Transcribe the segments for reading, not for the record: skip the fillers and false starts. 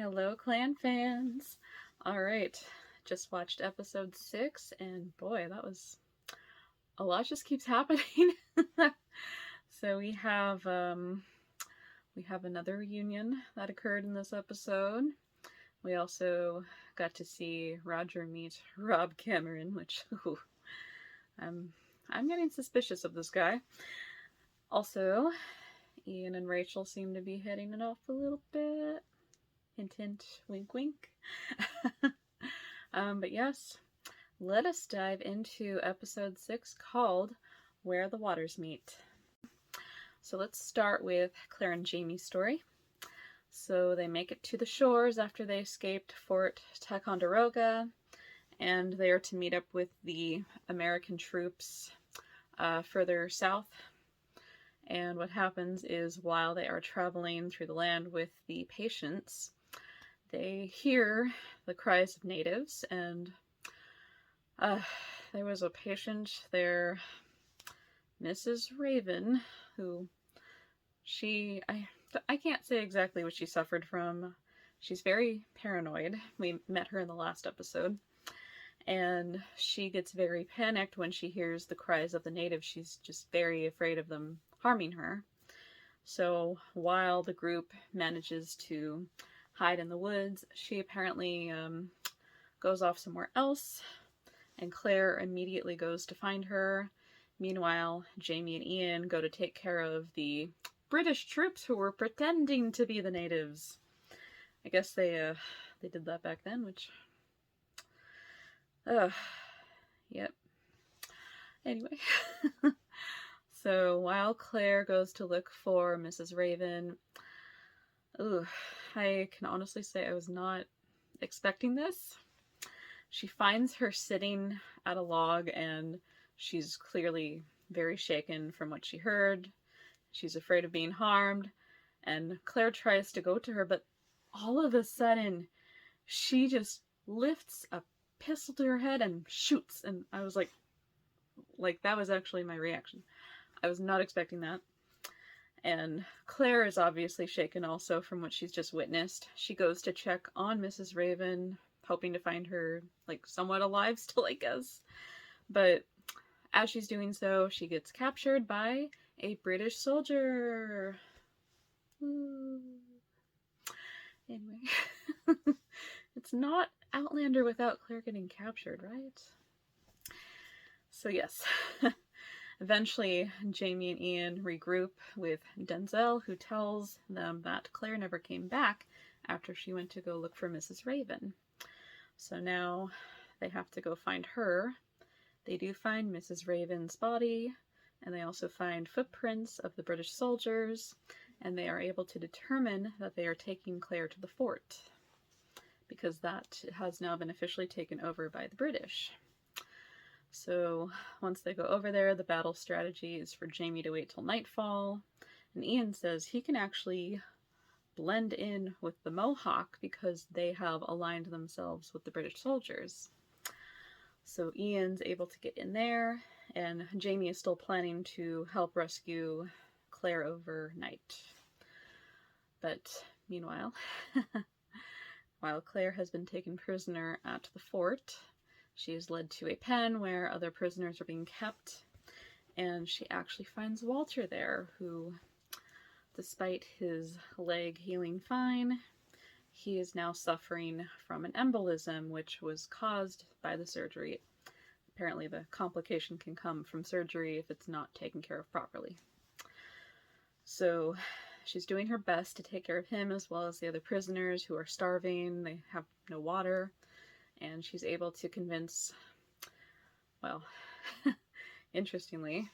Hello, clan fans. All right, just watched episode 6, and boy, that was a lot. Just keeps happening. So we have another reunion that occurred in this episode. We also got to see Roger meet Rob Cameron, which I'm getting suspicious of this guy. Also, Ian and Rachel seem to be hitting it off a little bit. Hint, hint, wink, wink. But yes, let us dive into episode 6 called Where the Waters Meet. So let's start with Claire and Jamie's story. So they make it to the shores after they escaped Fort Ticonderoga, and they are to meet up with the American troops further south. And what happens is, while they are traveling through the land with the patients, they hear the cries of natives, and there was a patient there, Mrs. Raven, who I can't say exactly what she suffered from. She's very paranoid. We met her in the last episode, and she gets very panicked when she hears the cries of the natives. She's just very afraid of them harming her. So while the group manages to hide in the woods, she apparently goes off somewhere else, and Claire immediately goes to find her. Meanwhile, Jamie and Ian go to take care of the British troops who were pretending to be the natives. I guess they did that back then, which yep. Anyway, so while Claire goes to look for Mrs. Raven, I can honestly say I was not expecting this. She finds her sitting at a log, and she's clearly very shaken from what she heard. She's afraid of being harmed, and Claire tries to go to her, but all of a sudden, she just lifts a pistol to her head and shoots, and I was like that was actually my reaction. I was not expecting that. And Claire is obviously shaken also from what she's just witnessed. She goes to check on Mrs. Raven, hoping to find her, like, somewhat alive still, I guess. But as she's doing so, she gets captured by a British soldier. Ooh. Anyway, it's not Outlander without Claire getting captured, right? So yes. Eventually, Jamie and Ian regroup with Denzel, who tells them that Claire never came back after she went to go look for Mrs. Raven. So now they have to go find her. They do find Mrs. Raven's body, and they also find footprints of the British soldiers, and they are able to determine that they are taking Claire to the fort, because that has now been officially taken over by the British. So once they go over there, the battle strategy is for Jamie to wait till nightfall, and Ian says he can actually blend in with the Mohawk because they have aligned themselves with the British soldiers. So Ian's able to get in there, and Jamie is still planning to help rescue Claire overnight. But meanwhile, while Claire has been taken prisoner at the fort, she is led to a pen where other prisoners are being kept, and she actually finds Walter there, who, despite his leg healing fine, he is now suffering from an embolism, which was caused by the surgery. Apparently the complication can come from surgery if it's not taken care of properly. So she's doing her best to take care of him as well as the other prisoners who are starving. They have no water. And she's able to convince, well, interestingly,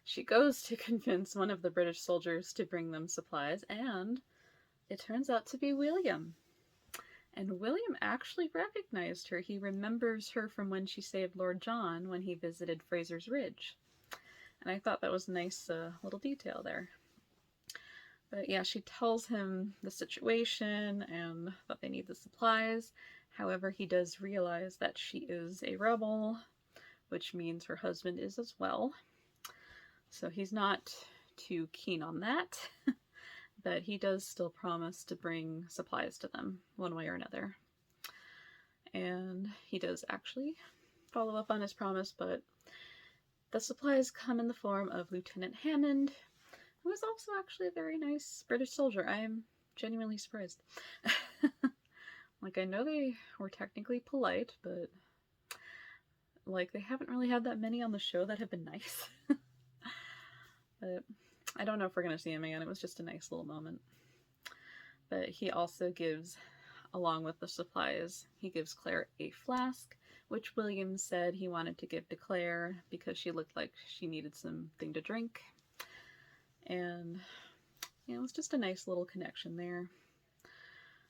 she goes to convince one of the British soldiers to bring them supplies, and it turns out to be William. And William actually recognized her. He remembers her from when she saved Lord John when he visited Fraser's Ridge. And I thought that was a nice little detail there. But yeah, she tells him the situation and that they need the supplies. However, he does realize that she is a rebel, which means her husband is as well. So he's not too keen on that. that he does still promise to bring supplies to them, one way or another. And he does actually follow up on his promise, but the supplies come in the form of Lieutenant Hammond, who is also actually a very nice British soldier. I am genuinely surprised. Like, I know they were technically polite, but like, they haven't really had that many on the show that have been nice. But I don't know if we're going to see him again. It was just a nice little moment. But he also gives, along with the supplies, he gives Claire a flask, which William said he wanted to give to Claire because she looked like she needed something to drink. And it was just a nice little connection there.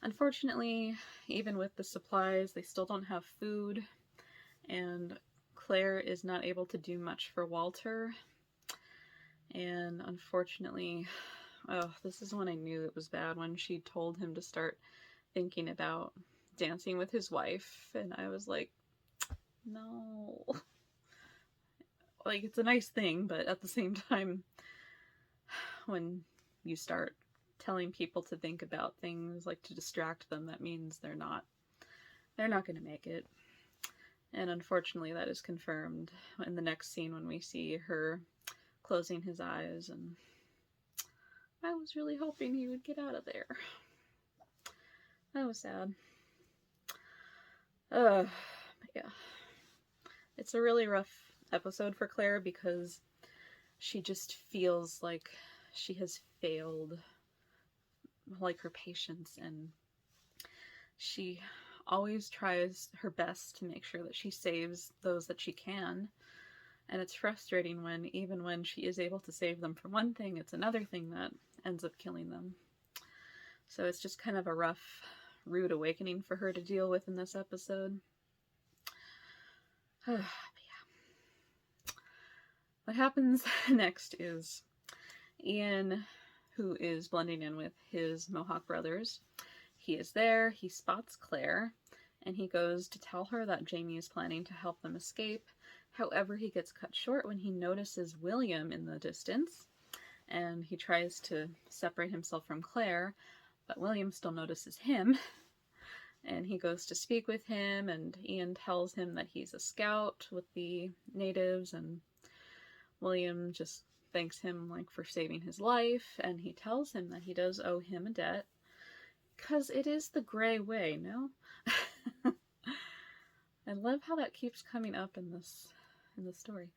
Unfortunately, even with the supplies, they still don't have food, and Claire is not able to do much for Walter. And unfortunately, oh, this is when I knew it was bad, when she told him to start thinking about dancing with his wife, and I was like, no. Like, it's a nice thing, but at the same time, when you start telling people to think about things, like to distract them, that means they're not going to make it. And unfortunately, that is confirmed in the next scene when we see her closing his eyes, and I was really hoping he would get out of there. That was sad. But yeah. It's a really rough episode for Claire because she just feels like she has failed, like, her patients, and she always tries her best to make sure that she saves those that she can. And it's frustrating when, even when she is able to save them from one thing, it's another thing that ends up killing them. So it's just kind of a rough, rude awakening for her to deal with in this episode. But yeah. What happens next is Ian, who is blending in with his Mohawk brothers, he is there, he spots Claire, and he goes to tell her that Jamie is planning to help them escape. However, he gets cut short when he notices William in the distance, and he tries to separate himself from Claire, but William still notices him, and he goes to speak with him, and Ian tells him that he's a scout with the natives, and William just thanks him, like, for saving his life, and he tells him that he does owe him a debt, because it is the Grey Way, no? I love how that keeps coming up in this story.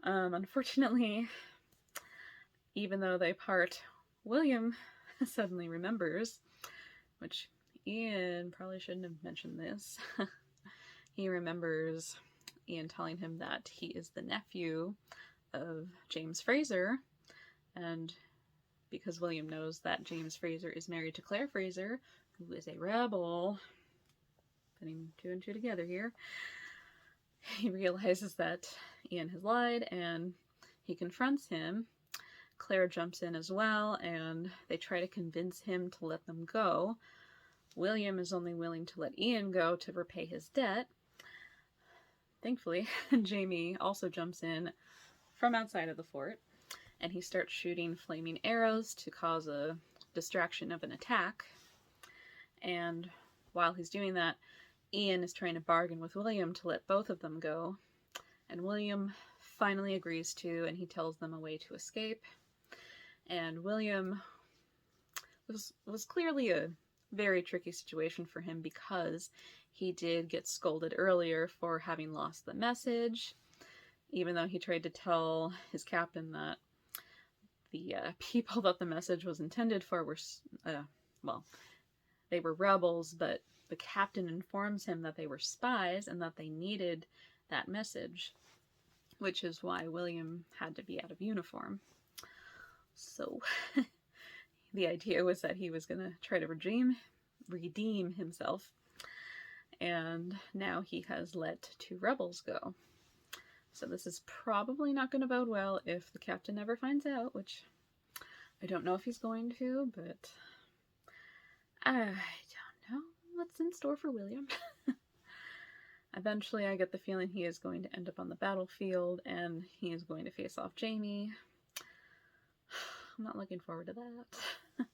Unfortunately, even though they part, William suddenly remembers, which Ian probably shouldn't have mentioned this. He remembers Ian telling him that he is the nephew of James Fraser, and because William knows that James Fraser is married to Claire Fraser, who is a rebel, putting two and two together here, he realizes that Ian has lied, and he confronts him. Claire jumps in as well, and they try to convince him to let them go. William is only willing to let Ian go to repay his debt. Thankfully, Jamie also jumps in from outside of the fort, and he starts shooting flaming arrows to cause a distraction of an attack. And while he's doing that, Ian is trying to bargain with William to let both of them go, and William finally agrees to, and he tells them a way to escape. And William was clearly a very tricky situation for him because he did get scolded earlier for having lost the message, even though he tried to tell his captain that the people that the message was intended for were, well, they were rebels, but the captain informs him that they were spies and that they needed that message, which is why William had to be out of uniform. So the idea was that he was going to try to redeem himself, and now he has let two rebels go. So this is probably not going to bode well if the captain ever finds out, which I don't know if he's going to, but I don't know what's in store for William. Eventually, I get the feeling he is going to end up on the battlefield, and he is going to face off Jamie. I'm not looking forward to that.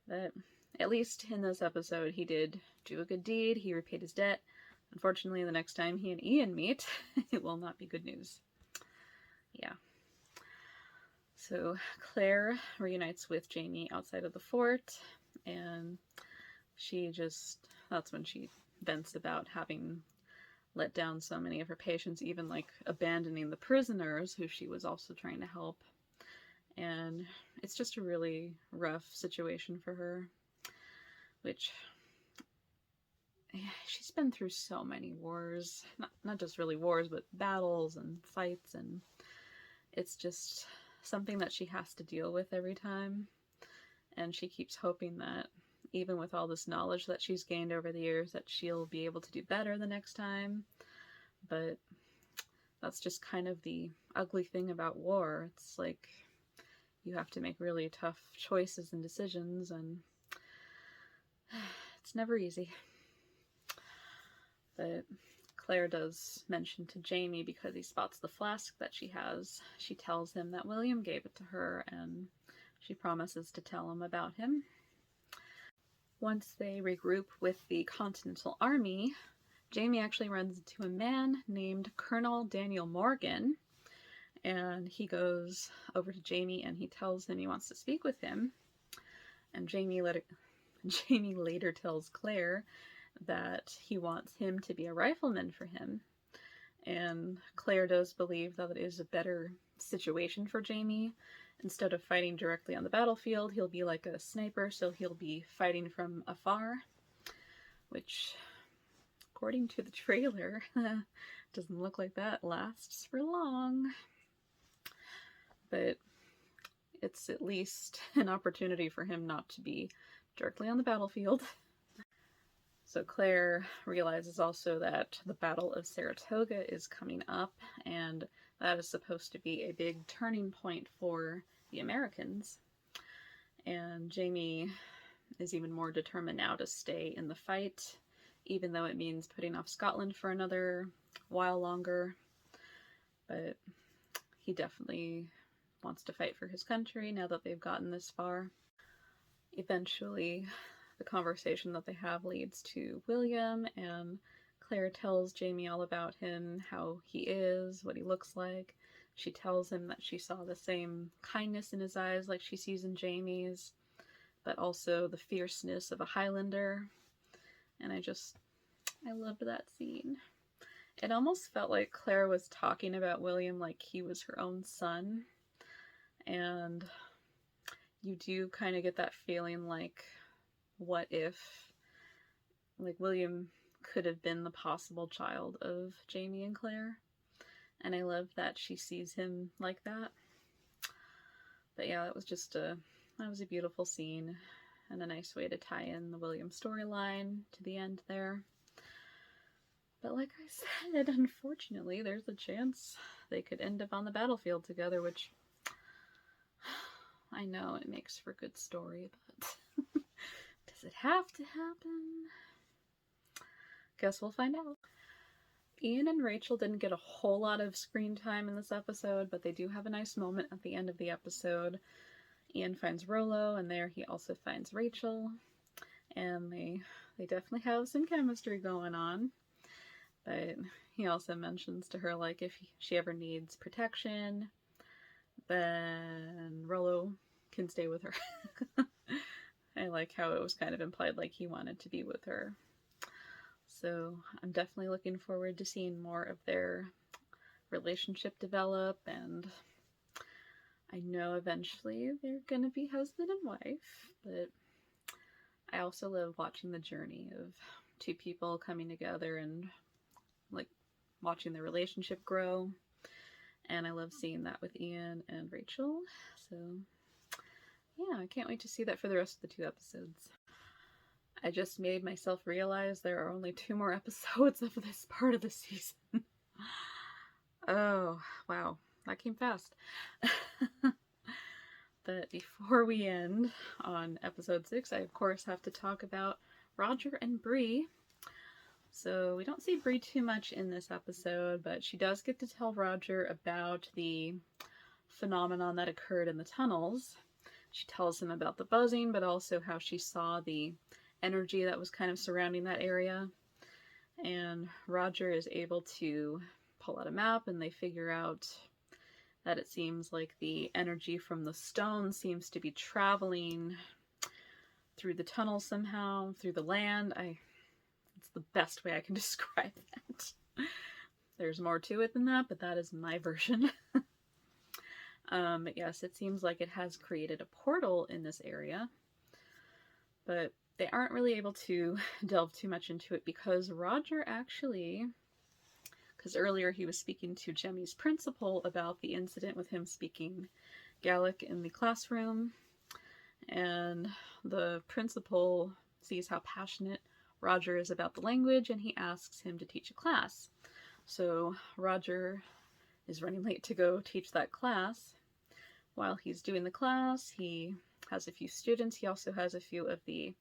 But at least in this episode, he did do a good deed. He repaid his debt. Unfortunately, the next time he and Ian meet, it will not be good news. Yeah. So Claire reunites with Jamie outside of the fort, and that's when she vents about having let down so many of her patients, even like abandoning the prisoners who she was also trying to help. And it's just a really rough situation for her, which she's been through so many wars, not just really wars, but battles and fights, and it's just something that she has to deal with every time. And she keeps hoping that even with all this knowledge that she's gained over the years, that she'll be able to do better the next time. But that's just kind of the ugly thing about war. It's like you have to make really tough choices and decisions, and it's never easy. But Claire does mention to Jamie, because he spots the flask that she has, she tells him that William gave it to her, and she promises to tell him about him. Once they regroup with the Continental Army, Jamie actually runs into a man named Colonel Daniel Morgan, and he goes over to Jamie and he tells him he wants to speak with him. And Jamie later tells Claire that he wants him to be a rifleman for him. And Claire does believe that it is a better situation for Jamie. Instead of fighting directly on the battlefield, he'll be like a sniper, so he'll be fighting from afar, which, according to the trailer, doesn't look like that lasts for long. But it's at least an opportunity for him not to be directly on the battlefield. So Claire realizes also that the Battle of Saratoga is coming up, and that is supposed to be a big turning point for the Americans. And Jamie is even more determined now to stay in the fight, even though it means putting off Scotland for another while longer. But he definitely wants to fight for his country now that they've gotten this far. Eventually, the conversation that they have leads to William, and Claire tells Jamie all about him, how he is, what he looks like. She tells him that she saw the same kindness in his eyes like she sees in Jamie's, but also the fierceness of a Highlander. And I loved that scene. It almost felt like Claire was talking about William like he was her own son. And you do kind of get that feeling like, what if, like, William could have been the possible child of Jamie and Claire. And I love that she sees him like that. But yeah, that was a beautiful scene, and a nice way to tie in the William storyline to the end there. But like I said, unfortunately, there's a chance they could end up on the battlefield together, which I know it makes for a good story, but does it have to happen? Guess we'll find out. Ian and Rachel didn't get a whole lot of screen time in this episode, but they do have a nice moment at the end of the episode. Ian finds Rollo, and there he also finds Rachel, and they definitely have some chemistry going on. But he also mentions to her, like, if she ever needs protection, then Rollo can stay with her. I like how it was kind of implied like he wanted to be with her. So I'm definitely looking forward to seeing more of their relationship develop, and I know eventually they're gonna be husband and wife, but I also love watching the journey of two people coming together and like watching their relationship grow, and I love seeing that with Ian and Rachel. So yeah, I can't wait to see that for the rest of the 2 episodes. I just made myself realize there are only 2 more episodes of this part of the season. Oh, wow. That came fast. But before we end on episode 6, I of course have to talk about Roger and Bree. So we don't see Bree too much in this episode, but she does get to tell Roger about the phenomenon that occurred in the tunnels. She tells him about the buzzing, but also how she saw the energy that was kind of surrounding that area. And Roger is able to pull out a map, and they figure out that it seems like the energy from the stone seems to be traveling through the tunnel somehow, through the land. It's the best way I can describe that. There's more to it than that, but that is my version. But yes, it seems like it has created a portal in this area, but they aren't really able to delve too much into it because Roger actually, because earlier he was speaking to Jemmy's principal about the incident with him speaking Gaelic in the classroom, and the principal sees how passionate Roger is about the language, and he asks him to teach a class. So Roger is running late to go teach that class. While he's doing the class, he has a few students. He also has a few of the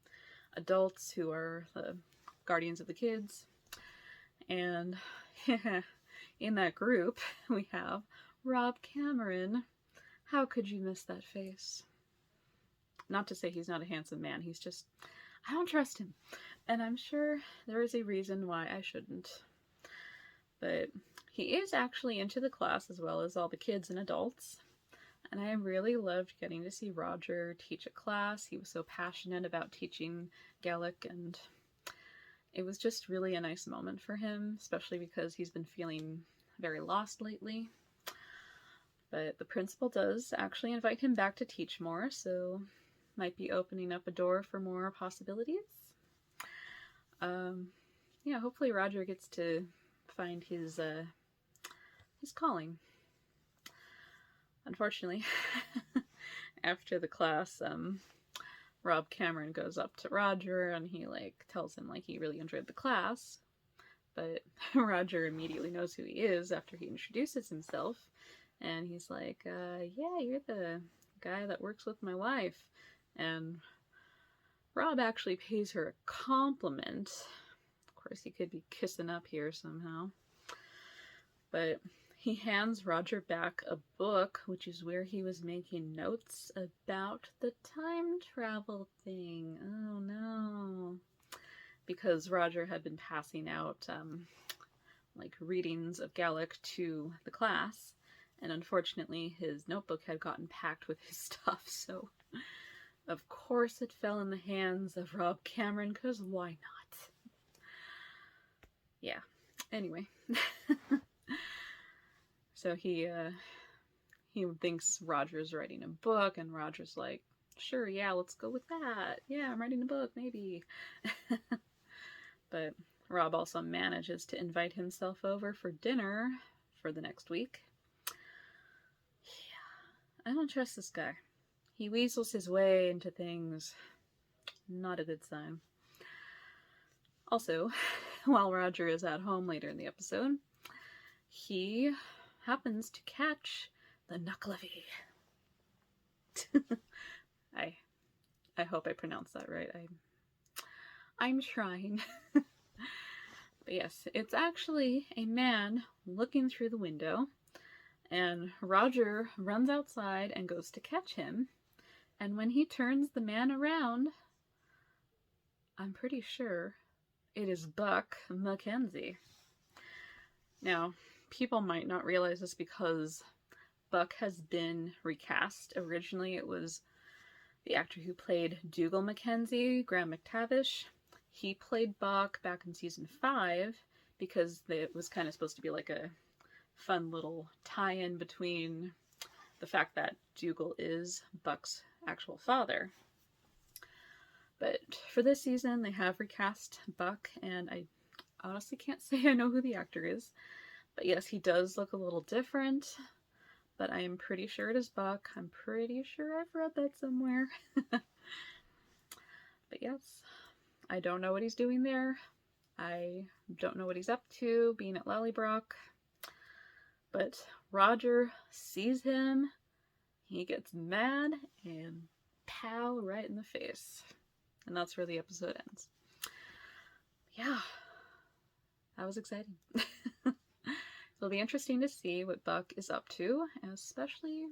adults who are the guardians of the kids. And in that group, we have Rob Cameron. How could you miss that face? Not to say he's not a handsome man. He's just, I don't trust him. And I'm sure there is a reason why I shouldn't. But he is actually into the class as well as all the kids and adults. And I really loved getting to see Roger teach a class. He was so passionate about teaching Gaelic, and it was just really a nice moment for him, especially because he's been feeling very lost lately. But the principal does actually invite him back to teach more, so might be opening up a door for more possibilities. Yeah, hopefully Roger gets to find his calling. Unfortunately, after the class, Rob Cameron goes up to Roger and he tells him he really enjoyed the class, but Roger immediately knows who he is after he introduces himself, and he's like, yeah, you're the guy that works with my wife. And Rob actually pays her a compliment. Of course, he could be kissing up here somehow, but he hands Roger back a book, which is where he was making notes about the time travel thing. Oh no. Because Roger had been passing out readings of Gaelic to the class, and unfortunately his notebook had gotten packed with his stuff, so of course it fell in the hands of Rob Cameron, because why not? Yeah, anyway. So he thinks Roger's writing a book, and Roger's like, sure, yeah, let's go with that. Yeah, I'm writing a book, maybe. But Rob also manages to invite himself over for dinner for the next week. Yeah, I don't trust this guy. He weasels his way into things. Not a good sign. Also, while Roger is at home later in the episode, he happens to catch the Nucklevy. I hope I pronounced that right. I'm trying. But yes, it's actually a man looking through the window, and Roger runs outside and goes to catch him, and when he turns the man around, I'm pretty sure it is Buck Mackenzie. Now, people might not realize this because Buck has been recast. Originally, it was the actor who played Dougal Mackenzie, Graham McTavish. He played Buck back in season 5 because it was kind of supposed to be like a fun little tie-in between the fact that Dougal is Buck's actual father. But for this season, they have recast Buck, and I honestly can't say I know who the actor is. But yes, he does look a little different, but I am pretty sure it is Buck. I'm pretty sure I've read that somewhere. But yes, I don't know what he's doing there. I don't know what he's up to, being at Lallybroch. But Roger sees him, he gets mad, and pow, right in the face. And that's where the episode ends. Yeah, that was exciting. it'll be interesting to see what Buck is up to, especially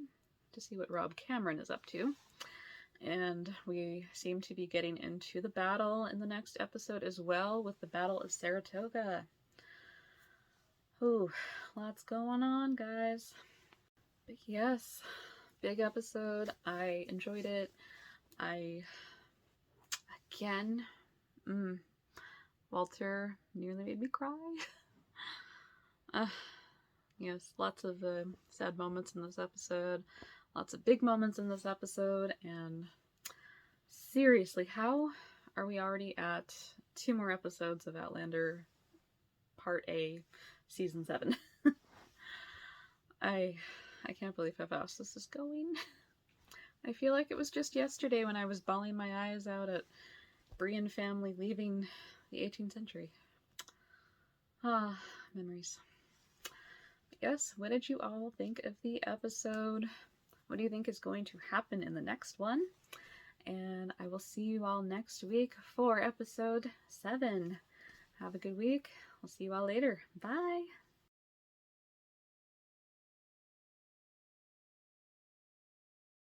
to see what Rob Cameron is up to. And we seem to be getting into the battle in the next episode as well, with the Battle of Saratoga. Ooh, lots going on, guys. But yes, big episode. I enjoyed it. Walter nearly made me cry. Yes, lots of sad moments in this episode. Lots of big moments in this episode. And seriously, how are we already at 2 more episodes of Outlander Part A, Season 7? I can't believe how fast this is going. I feel like it was just yesterday when I was bawling my eyes out at Brienne family leaving the 18th century. Ah, memories. But yes, what did you all think of the episode? What do you think is going to happen in the next one? And I will see you all next week for episode 7. Have a good week. I'll see you all later. Bye!